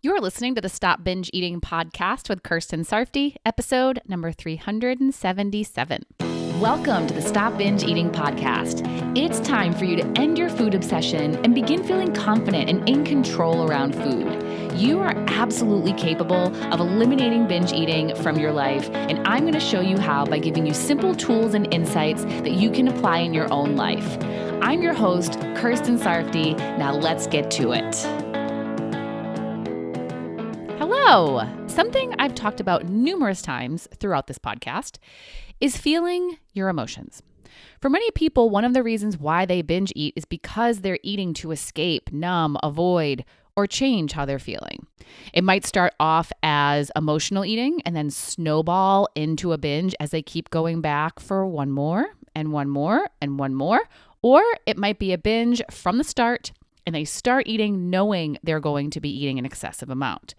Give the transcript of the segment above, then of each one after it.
You're listening to the Stop Binge Eating podcast with Kirsten Sarfty, episode number 377. Welcome to the Stop Binge Eating podcast. It's time for you to end your food obsession and begin feeling confident and in control around food. You are absolutely capable of eliminating binge eating from your life, and I'm going to show you how by giving you simple tools and insights that you can apply in your own life. I'm your host, Kirsten Sarfty. Now let's get to it. Hello! Something I've talked about numerous times throughout this podcast is feeling your emotions. For many people, one of the reasons why they binge eat is because they're eating to escape, numb, avoid, or change how they're feeling. It might start off as emotional eating and then snowball into a binge as they keep going back for one more and one more and one more. Or it might be a binge from the start and they start eating knowing they're going to be eating an excessive amount.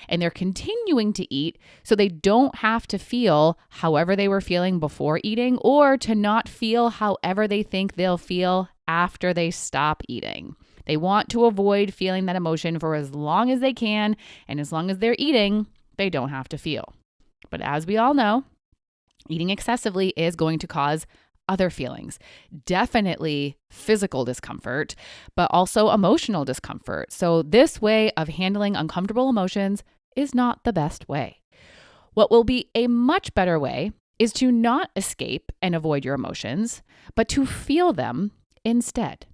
And they're continuing to eat so they don't have to feel however they were feeling before eating or to not feel however they think they'll feel after they stop eating. They want to avoid feeling that emotion for as long as they can, and as long as they're eating, they don't have to feel. But as we all know, eating excessively is going to cause other feelings, definitely physical discomfort, but also emotional discomfort. So this way of handling uncomfortable emotions is not the best way. What will be a much better way is to not escape and avoid your emotions, but to feel them instead.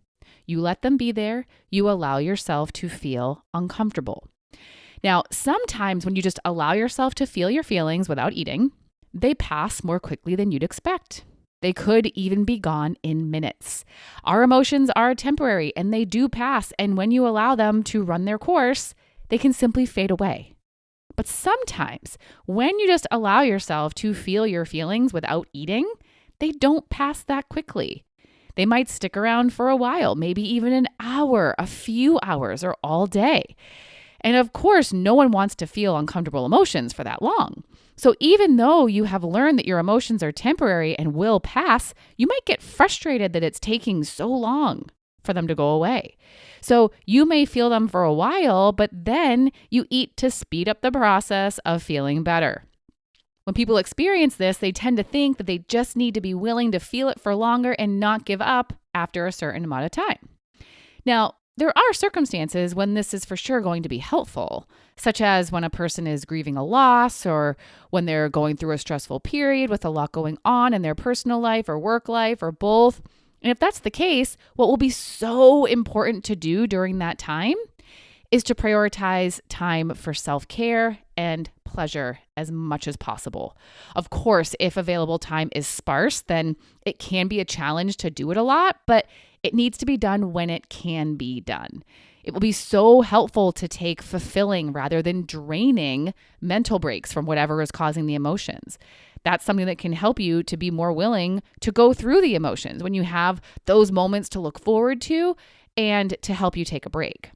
You let them be there. You allow yourself to feel uncomfortable. Now, sometimes when you just allow yourself to feel your feelings without eating, they pass more quickly than you'd expect. They could even be gone in minutes. Our emotions are temporary and they do pass. And when you allow them to run their course, they can simply fade away. But sometimes when you just allow yourself to feel your feelings without eating, they don't pass that quickly. They might stick around for a while, maybe even an hour, a few hours, or all day. And of course, no one wants to feel uncomfortable emotions for that long. So even though you have learned that your emotions are temporary and will pass, you might get frustrated that it's taking so long for them to go away. So you may feel them for a while, but then you eat to speed up the process of feeling better. When people experience this, they tend to think that they just need to be willing to feel it for longer and not give up after a certain amount of time. Now, there are circumstances when this is for sure going to be helpful, such as when a person is grieving a loss or when they're going through a stressful period with a lot going on in their personal life or work life or both. And if that's the case, what will be so important to do during that time is to prioritize time for self-care and pleasure as much as possible. Of course, if available time is sparse, then it can be a challenge to do it a lot, but it needs to be done when it can be done. It will be so helpful to take fulfilling rather than draining mental breaks from whatever is causing the emotions. That's something that can help you to be more willing to go through the emotions when you have those moments to look forward to and to help you take a break.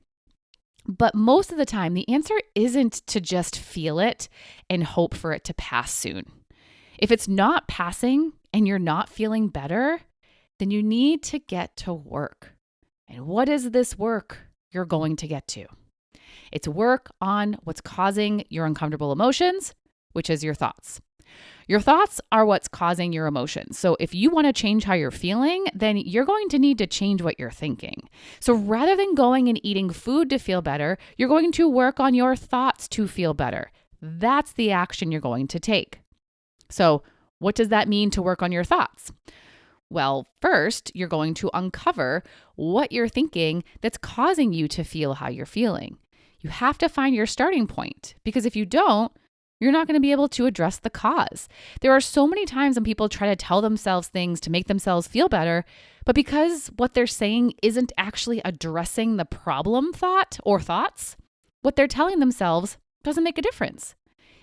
But most of the time, the answer isn't to just feel it and hope for it to pass soon. If it's not passing and you're not feeling better, then you need to get to work. And what is this work you're going to get to? It's work on what's causing your uncomfortable emotions, which is your thoughts. Your thoughts are what's causing your emotions. So if you want to change how you're feeling, then you're going to need to change what you're thinking. So rather than going and eating food to feel better, you're going to work on your thoughts to feel better. That's the action you're going to take. So what does that mean to work on your thoughts? Well, first, you're going to uncover what you're thinking that's causing you to feel how you're feeling. You have to find your starting point, because if you don't, you're not going to be able to address the cause. There are so many times when people try to tell themselves things to make themselves feel better, but because what they're saying isn't actually addressing the problem thought or thoughts, what they're telling themselves doesn't make a difference.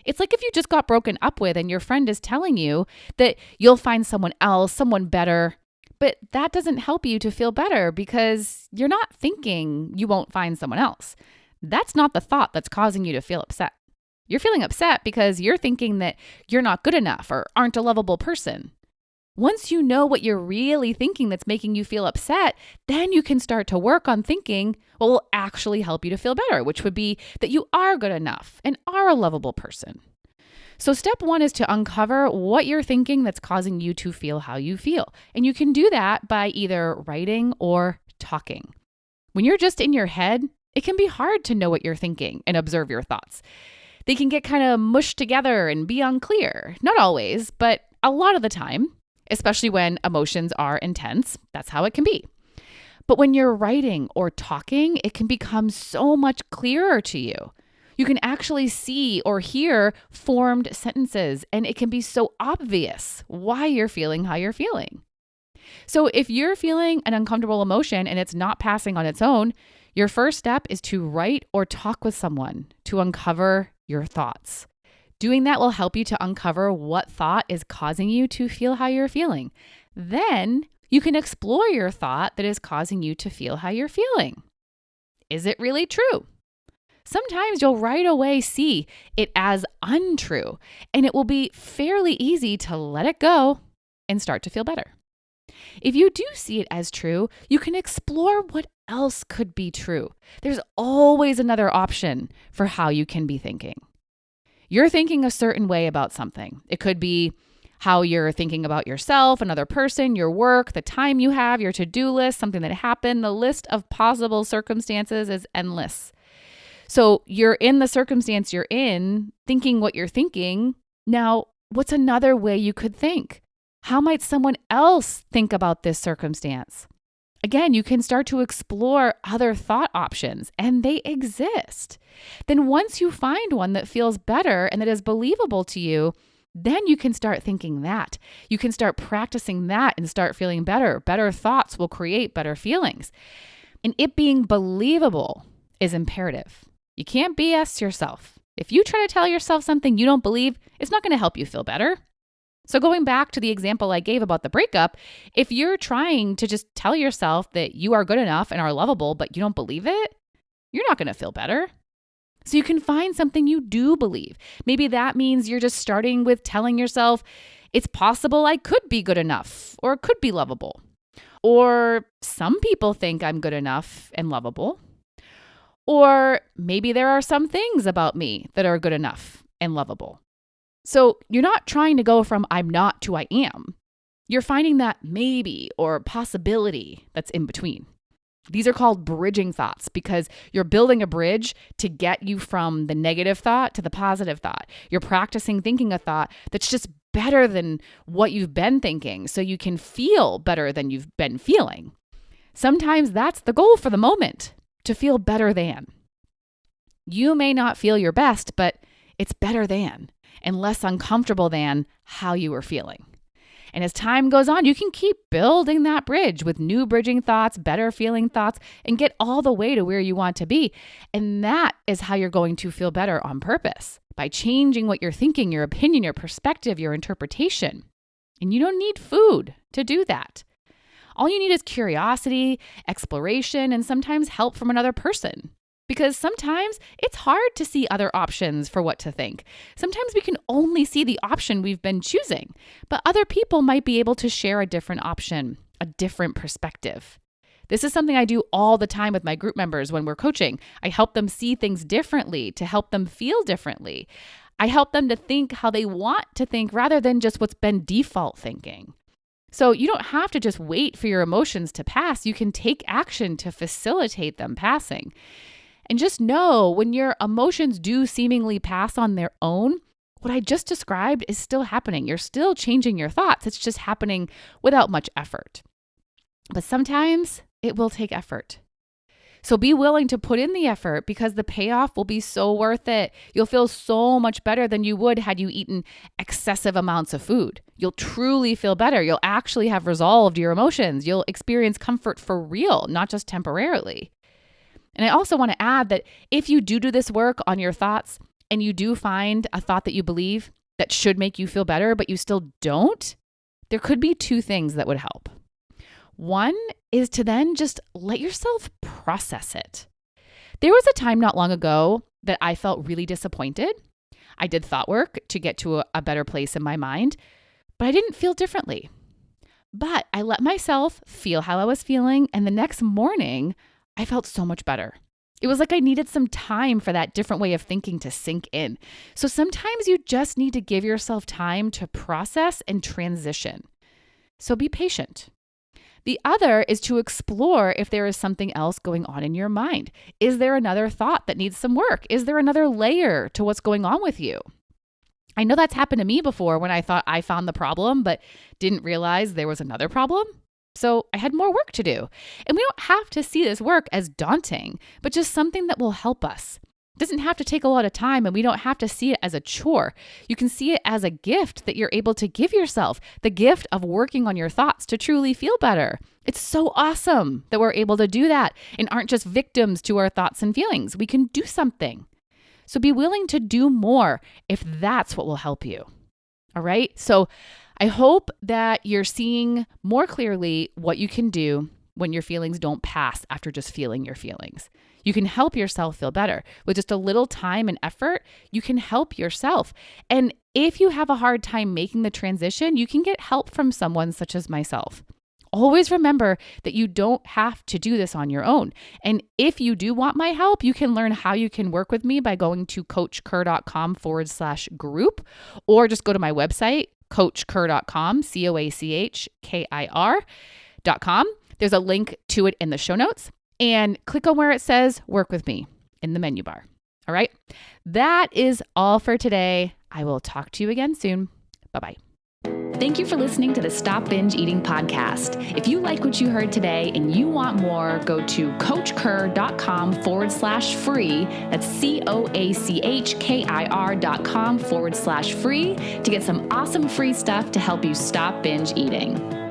It's like if you just got broken up with and your friend is telling you that you'll find someone else, someone better, but that doesn't help you to feel better because you're not thinking you won't find someone else. That's not the thought that's causing you to feel upset. You're feeling upset because you're thinking that you're not good enough or aren't a lovable person. Once you know what you're really thinking that's making you feel upset, then you can start to work on thinking what will actually help you to feel better, which would be that you are good enough and are a lovable person. So step 1 is to uncover what you're thinking that's causing you to feel how you feel. And you can do that by either writing or talking. When you're just in your head, it can be hard to know what you're thinking and observe your thoughts. They can get kind of mushed together and be unclear. Not always, but a lot of the time, especially when emotions are intense. That's how it can be. But when you're writing or talking, it can become so much clearer to you. You can actually see or hear formed sentences, and it can be so obvious why you're feeling how you're feeling. So if you're feeling an uncomfortable emotion and it's not passing on its own, your first step is to write or talk with someone to uncover your thoughts. Doing that will help you to uncover what thought is causing you to feel how you're feeling. Then you can explore your thought that is causing you to feel how you're feeling. Is it really true? Sometimes you'll right away see it as untrue, and it will be fairly easy to let it go and start to feel better. If you do see it as true, you can explore what else could be true. There's always another option for how you can be thinking. You're thinking a certain way about something. It could be how you're thinking about yourself, another person, your work, the time you have, your to-do list, something that happened. The list of possible circumstances is endless. So you're in the circumstance you're in, thinking what you're thinking. Now, what's another way you could think? How might someone else think about this circumstance? Again, you can start to explore other thought options, and they exist. Then once you find one that feels better and that is believable to you, then you can start thinking that. You can start practicing that and start feeling better. Better thoughts will create better feelings. And it being believable is imperative. You can't BS yourself. If you try to tell yourself something you don't believe, it's not going to help you feel better. So going back to the example I gave about the breakup, if you're trying to just tell yourself that you are good enough and are lovable, but you don't believe it, you're not going to feel better. So you can find something you do believe. Maybe that means you're just starting with telling yourself, it's possible I could be good enough or could be lovable. Or some people think I'm good enough and lovable. Or maybe there are some things about me that are good enough and lovable. So you're not trying to go from I'm not to I am. You're finding that maybe or possibility that's in between. These are called bridging thoughts because you're building a bridge to get you from the negative thought to the positive thought. You're practicing thinking a thought that's just better than what you've been thinking so you can feel better than you've been feeling. Sometimes that's the goal for the moment, to feel better than. You may not feel your best, but it's better than and less uncomfortable than how you were feeling. And as time goes on, you can keep building that bridge with new bridging thoughts, better feeling thoughts, and get all the way to where you want to be. And that is how you're going to feel better on purpose, by changing what you're thinking, your opinion, your perspective, your interpretation. And you don't need food to do that. All you need is curiosity, exploration, and sometimes help from another person. Because sometimes it's hard to see other options for what to think. Sometimes we can only see the option we've been choosing, but other people might be able to share a different option, a different perspective. This is something I do all the time with my group members when we're coaching. I help them see things differently to help them feel differently. I help them to think how they want to think rather than just what's been default thinking. So you don't have to just wait for your emotions to pass. You can take action to facilitate them passing. And just know when your emotions do seemingly pass on their own, what I just described is still happening. You're still changing your thoughts. It's just happening without much effort. But sometimes it will take effort. So be willing to put in the effort because the payoff will be so worth it. You'll feel so much better than you would had you eaten excessive amounts of food. You'll truly feel better. You'll actually have resolved your emotions. You'll experience comfort for real, not just temporarily. And I also want to add that if you do this work on your thoughts and you do find a thought that you believe that should make you feel better, but you still don't, there could be two things that would help. One is to then just let yourself process it. There was a time not long ago that I felt really disappointed. I did thought work to get to a better place in my mind, but I didn't feel differently. But I let myself feel how I was feeling. And the next morning, I felt so much better. It was like I needed some time for that different way of thinking to sink in. So sometimes you just need to give yourself time to process and transition. So be patient. The other is to explore if there is something else going on in your mind. Is there another thought that needs some work? Is there another layer to what's going on with you? I know that's happened to me before when I thought I found the problem, but didn't realize there was another problem. So I had more work to do. And we don't have to see this work as daunting, but just something that will help us. It doesn't have to take a lot of time, and we don't have to see it as a chore. You can see it as a gift that you're able to give yourself, the gift of working on your thoughts to truly feel better. It's so awesome that we're able to do that and aren't just victims to our thoughts and feelings. We can do something. So be willing to do more if that's what will help you. All right. So I hope that you're seeing more clearly what you can do when your feelings don't pass after just feeling your feelings. You can help yourself feel better. With just a little time and effort, you can help yourself. And if you have a hard time making the transition, you can get help from someone such as myself. Always remember that you don't have to do this on your own. And if you do want my help, you can learn how you can work with me by going to coachker.com/group, or just go to my website, coachker.com, COACHKIR.com. There's a link to it in the show notes, and click on where it says work with me in the menu bar. All right. That is all for today. I will talk to you again soon. Bye-bye. Thank you for listening to the Stop Binge Eating podcast. If you like what you heard today and you want more, go to coachker.com/free. That's COACHKIR.com/free to get some awesome free stuff to help you stop binge eating.